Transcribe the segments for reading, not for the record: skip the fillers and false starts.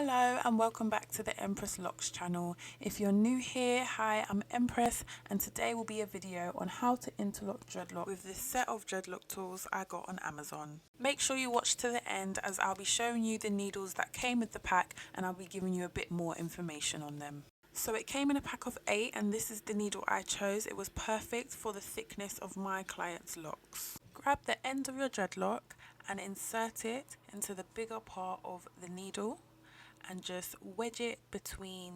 Hello and welcome back to the EmpressLocs channel. If you're new here, hi, I'm Empress and today will be a video on how to interlock dreadlock with this set of dreadlock tools I got on Amazon. Make sure you watch to the end as I'll be showing you the needles that came with the pack and I'll be giving you a bit more information on them. So it came in a pack of 8 and this is the needle I chose. It was perfect for the thickness of my client's locks. Grab the end of your dreadlock and insert it into the bigger part of the needle and just wedge it between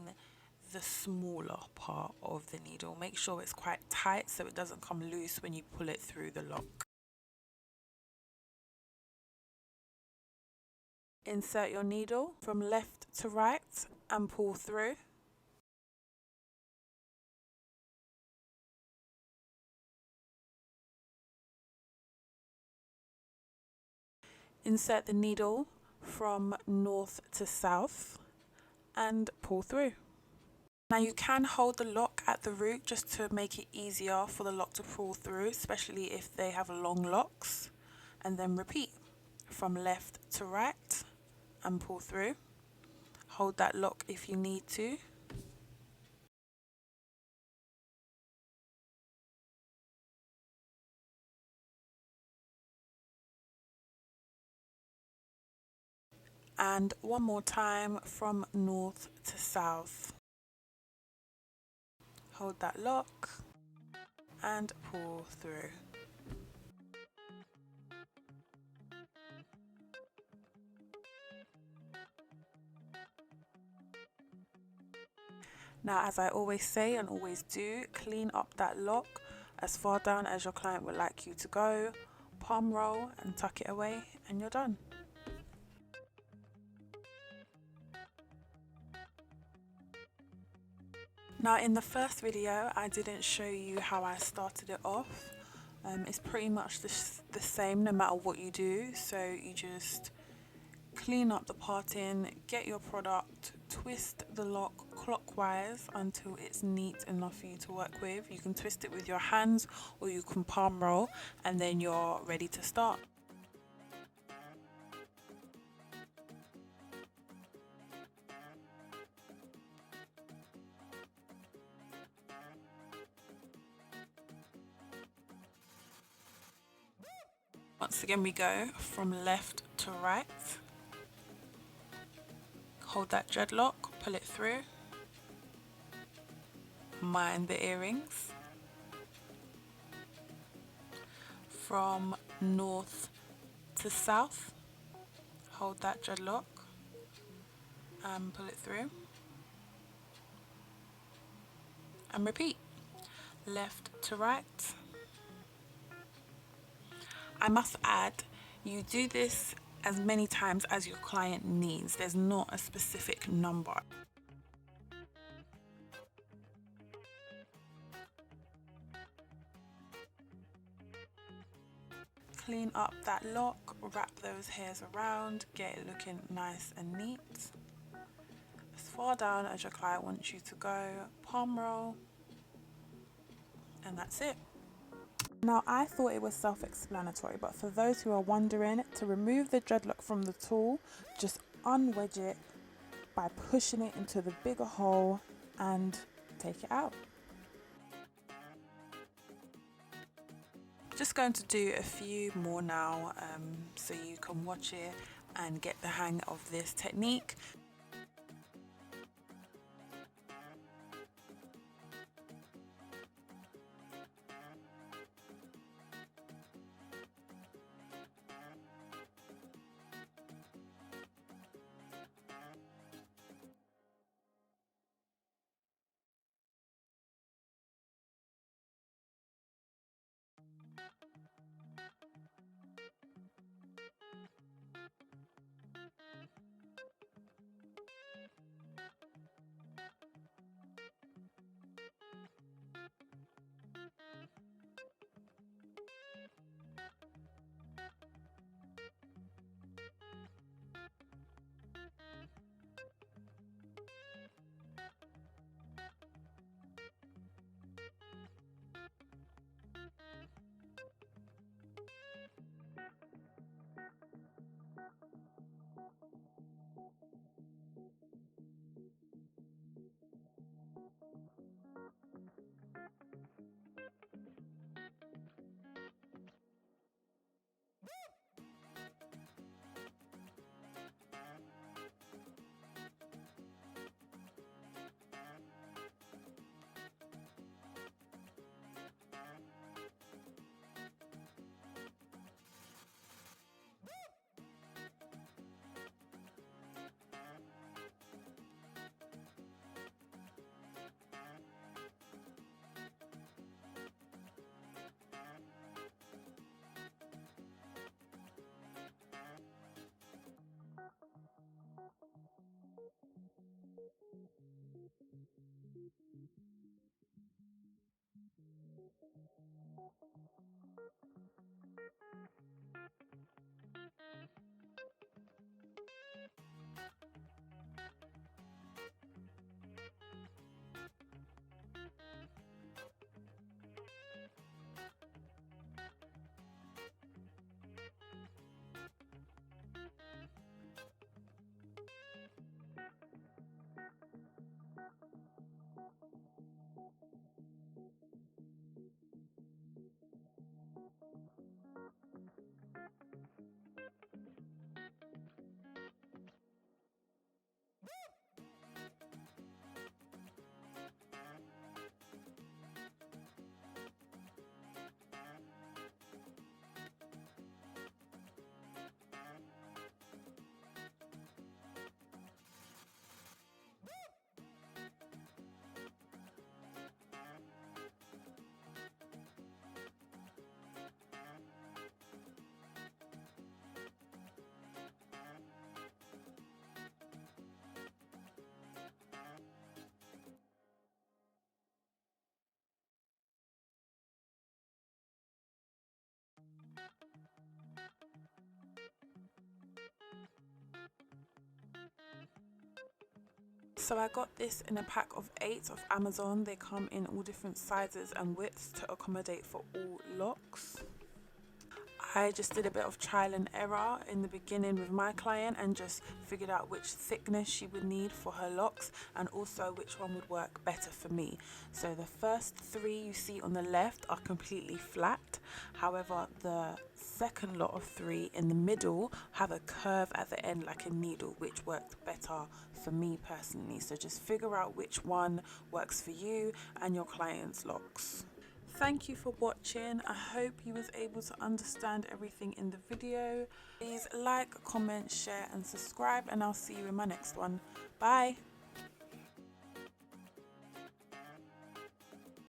the smaller part of the needle. Make sure it's quite tight so it doesn't come loose when you pull it through the lock. Insert your needle from left to right and pull through. Insert the needle from north to south and pull through. Now you can hold the lock at the root just to make it easier for the lock to pull through, especially if they have long locks, and then repeat from left to right and pull through. Hold that lock if you need to. And one more time from north to south. Hold that lock and pull through. Now, as I always say and always do, clean up that lock as far down as your client would like you to go. Palm roll and tuck it away and you're done. Now in the first video I didn't show you how I started it off. It's pretty much the same no matter what you do, so you just clean up the parting, get your product, twist the lock clockwise until it's neat enough for you to work with. You can twist it with your hands or you can palm roll and then you're ready to start. Once again we go from left to right. Hold that dreadlock, pull it through. Mind the earrings. From north to south, hold that dreadlock and pull it through. And repeat. Left to right. I must add, you do this as many times as your client needs. There's not a specific number. Clean up that lock, wrap those hairs around, get it looking nice and neat. As far down as your client wants you to go, palm roll, and that's it. Now I thought it was self-explanatory, but for those who are wondering, to remove the dreadlock from the tool, just unwedge it by pushing it into the bigger hole and take it out. Just going to do a few more now so you can watch it and get the hang of this technique. So I got this in a pack of 8 of Amazon. They come in all different sizes and widths to accommodate for all locks. I just did a bit of trial and error in the beginning with my client and just figured out which thickness she would need for her locks and also which one would work better for me. So the first 3 you see on the left are completely flat. However, the second lot of 3 in the middle have a curve at the end like a needle, which worked better for me personally. So just figure out which one works for you and your client's locks. Thank you for watching. I hope you was able to understand everything in the video. Please like, comment, share and subscribe, and I'll see you in my next one. Bye.